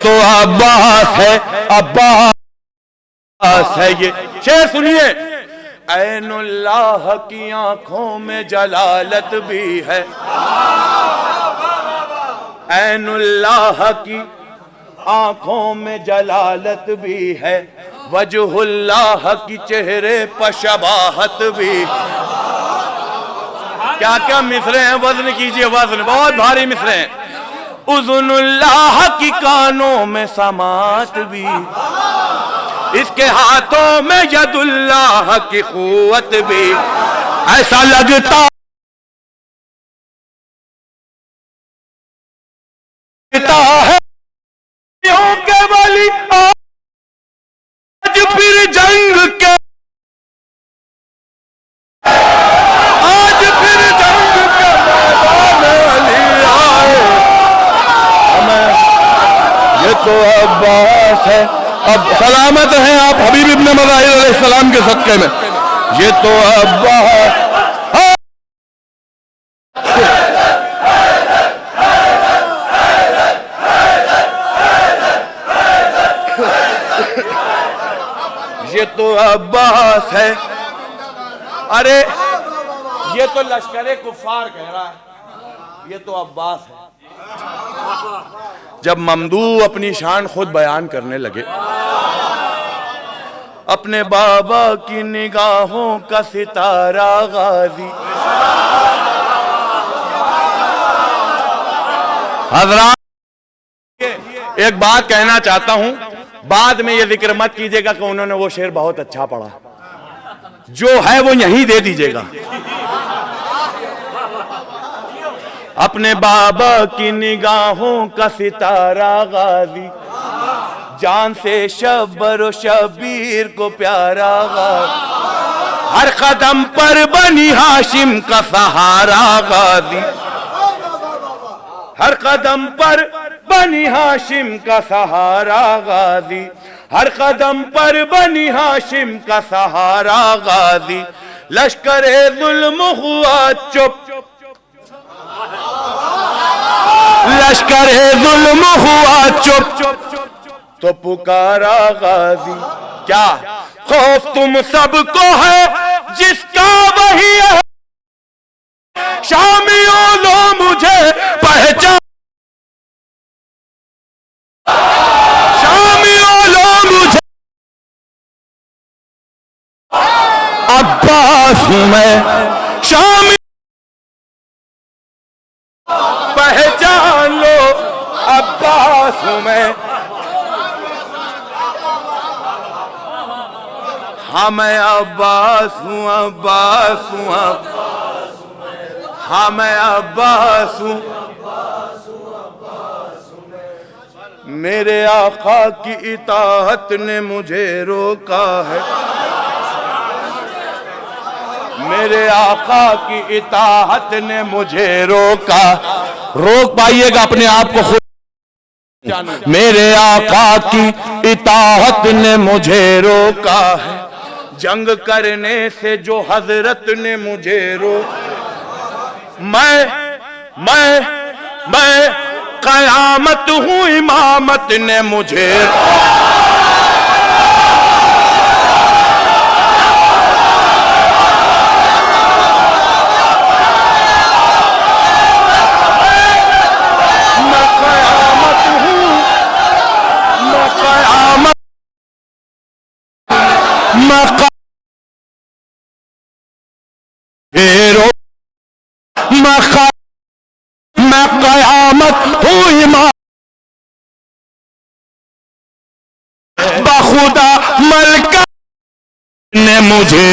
तो अब्बास है, अब्बास है, ये शेर सुनिए। ऐनुल्लाह की आंखों में जलालत भी है, ऐनुल्लाह की आंखों में जलालत भी है, वजहुल्लाह की चेहरे पर शबाहत भी। क्या क्या मिसरे हैं, वज़न कीजिए, वज़न बहुत भारी मिसरे हैं। उज़ुनुल्लाह की कानों में समात भी, इसके हाथों में यदुल्लाह की क़ुव्वत भी। ऐसा लगता है के वाली आज फिर जंग के, आज फिर जंग के मैदान आए हमें। ये तो अब्बास है। अब सलामत हैं आप हबीब इब्न मज़ाहिर अलैहिस्सलाम के सदक़े में। ये तो अब्बास ये तो अब्बास है। अरे ये तो लश्करे कुफ़ार कह रहा है, ये तो अब्बास है। जब ममदू अपनी शान खुद बयान करने लगे, अपने बाबा की निगाहों का सितारा गाजी, हज़रात एक बात कहना चाहता हूं, बाद में ये जिक्र मत कीजिएगा कि उन्होंने वो शेर बहुत अच्छा पढ़ा, जो है वो यहीं दे दीजिएगा। अपने बाबा की निगाहों का सितारा गाजी, जान से शब्बर व शबीर को प्यारा गाजी, हर कदम पर बनी हाशिम का सहारा गाजी, हर कदम पर बनी हाशिम का सहारा गाजी, हर कदम पर बनी हाशिम का सहारा गाजी। लश्करे जुल्म हुआ चुप, लश्करे जुल्म हुआ चुप, तो पुकारा गाजी। क्या खौफ तुम सबको है जिसका वही है, शामियों लो मुझे पहचान, शामियों लो मुझे, अब्बास हूं मैं, शामी पहचान लो, अब्बास हूं मैं। हाँ मैं अब्बास हूं, अब्बास हूं, हाँ मैं अब्बास हूं। मेरे आका की इताअत ने मुझे रोका है, मेरे आका की इताअत ने मुझे रोका। रोक पाइएगा अपने आप को खुद। मेरे आका की इताअत ने मुझे रोका है, जंग करने से जो हजरत ने मुझे रोका। मैं कयामत हूँ, इमामत ने मुझे मैं कयामत हूँ, इमाम बखुदा मलका ने मुझे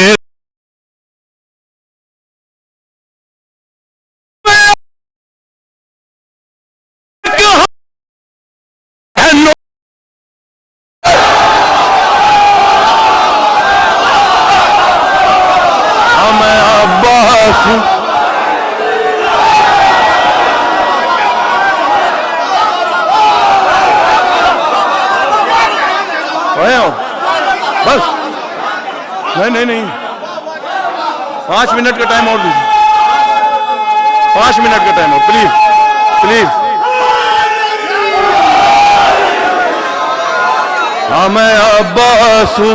मैं अब्बास बस। नहीं 5 मिनट का टाइम और दीजिए, 5 मिनट का टाइम और, प्लीज प्लीज। हाँ मैं अब्बास हूँ।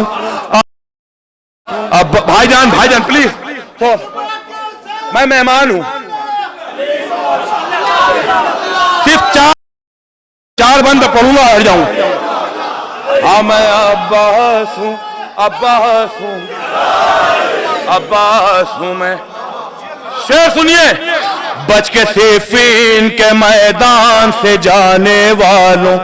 अब भाईजान प्लीज, मैं मेहमान हूँ, सिर्फ चार बंद पढ़ूंगा, हट जाऊं। हाँ मैं अब्बास हूँ, अब्बास हूँ मैं। शेर सुनिए। बच के सिफीन के मैदान से जाने वालों,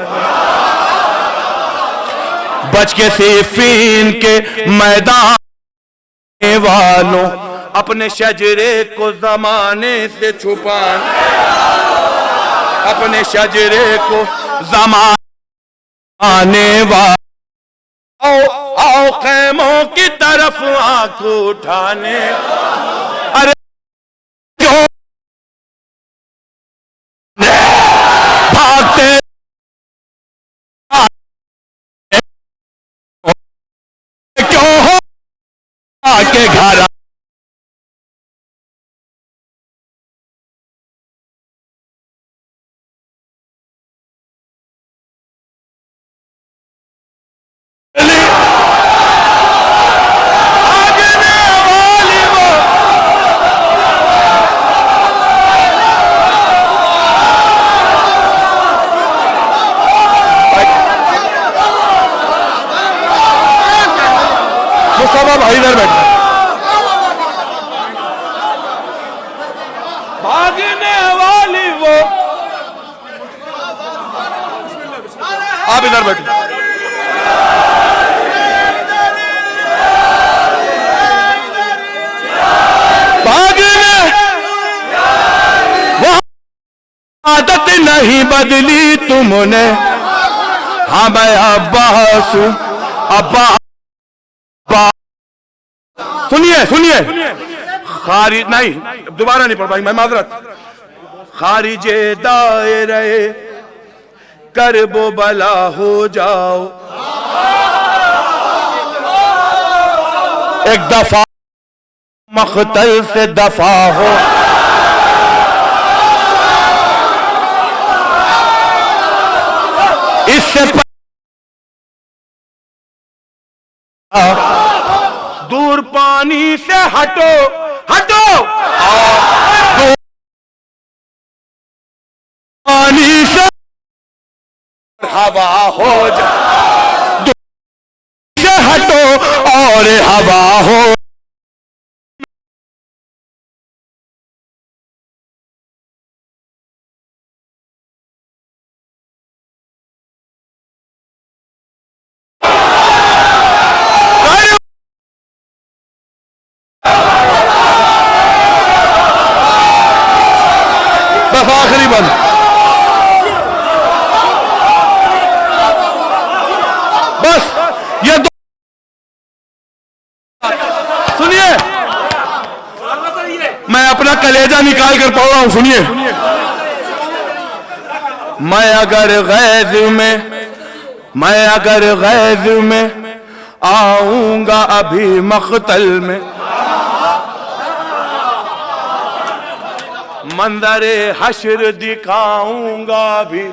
बच के सिफीन के मैदान वालों, अपने शजरे को जमाने से छुपान, अपने शजरे को जमाने वालों, आओ खैमों की तरफ आंख उठाने। अरे क्यों भागते, क्यों हो आके घर भाई इधर बैठा, भागने वाली वो, आप इधर बैठो। भागने वो आदत नहीं बदली तुमने। हाँ मैं अब्बास हूँ, अब्बास। सुनिए खारिज नहीं, दोबारा नहीं पढ़ पाई मैं, माजरत। खारिजे दायरे करबो बला हो जाओ, एक दफा मख्तल से दफा हो। इससे दूर पानी से हटो, दूर पानी से हवा हो जा, दूर से हटो और हवा हो। आखिरी बंद। निकाल कर पढ़ रहा हूं, सुनिए। मैं अगर गैज़ में आऊंगा अभी मक़तल में, मंज़रे हश्र दिखाऊंगा भी,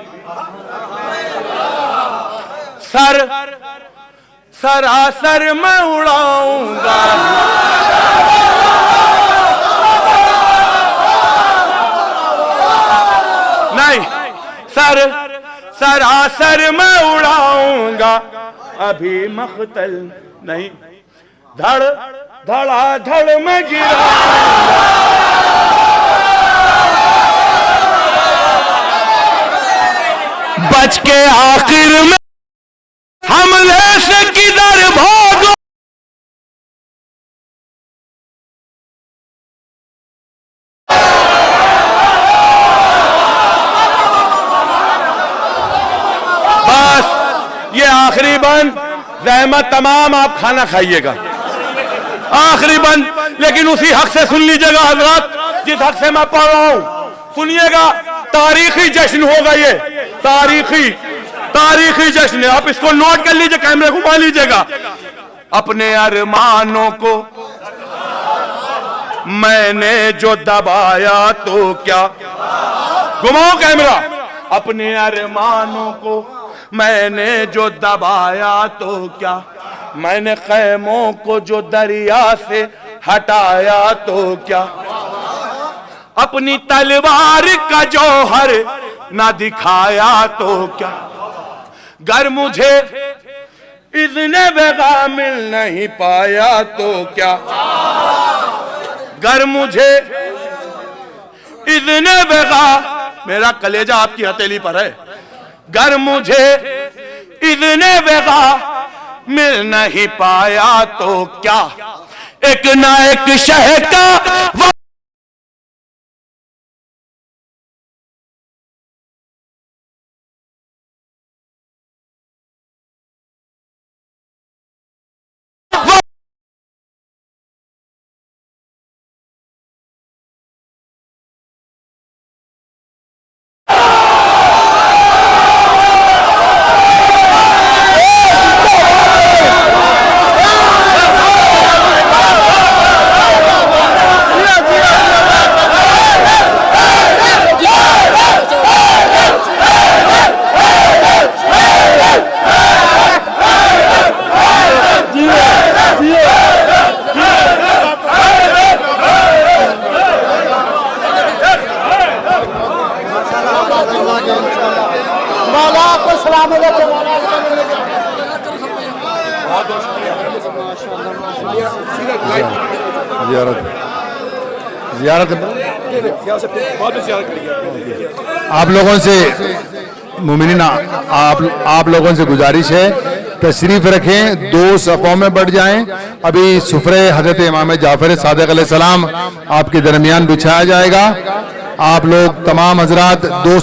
सरासर मैं उड़ाऊंगा। नहीं, सरासर मैं उड़ाऊंगा अभी मक़तल नहीं, धड़ाधड़ में गिराऊंगा। बच के आखिर में हमले से किधर भागो, बस ये आखिरी बंद। ज़हमत तमाम आप खाना खाइएगा, आखिरी बंद। लेकिन उसी हक से सुन लीजिएगा हजरत, जिस हक से मैं पढ़ रहा हूं, सुनिएगा। तारीखी जश्न होगा ये, तारीखी जश्न है। आप इसको नोट कर लीजिए, कैमरे घुमा लीजिएगा। अपने अरमानों को मैंने जो दबाया तो क्या, घुमाओ कैमरा। अपने अरमानों को मैंने जो दबाया तो क्या, मैंने ख़ैमों को जो दरिया से हटाया तो क्या, अपनी तलवार का जौहर ना दिखाया तो क्या, गर मुझे इज़्ने बेगा मिल नहीं पाया तो क्या, गर मुझे इज़्ने बेगा, मेरा कलेजा आपकी हथेली पर है, गर मुझे इज़्ने बेगा मिल नहीं पाया तो क्या, एक ना एक शहर का जियारत आप लोगों से मुमिनीन आप लोगों से गुजारिश है, तशरीफ रखें, 2 सफ़ों में बढ़ जाएं। अभी सुफ्रे हजरत इमाम जाफर सादिक अलैहिस्सलाम आपके दरमियान बिछाया जाएगा। आप लोग तमाम हजरात 2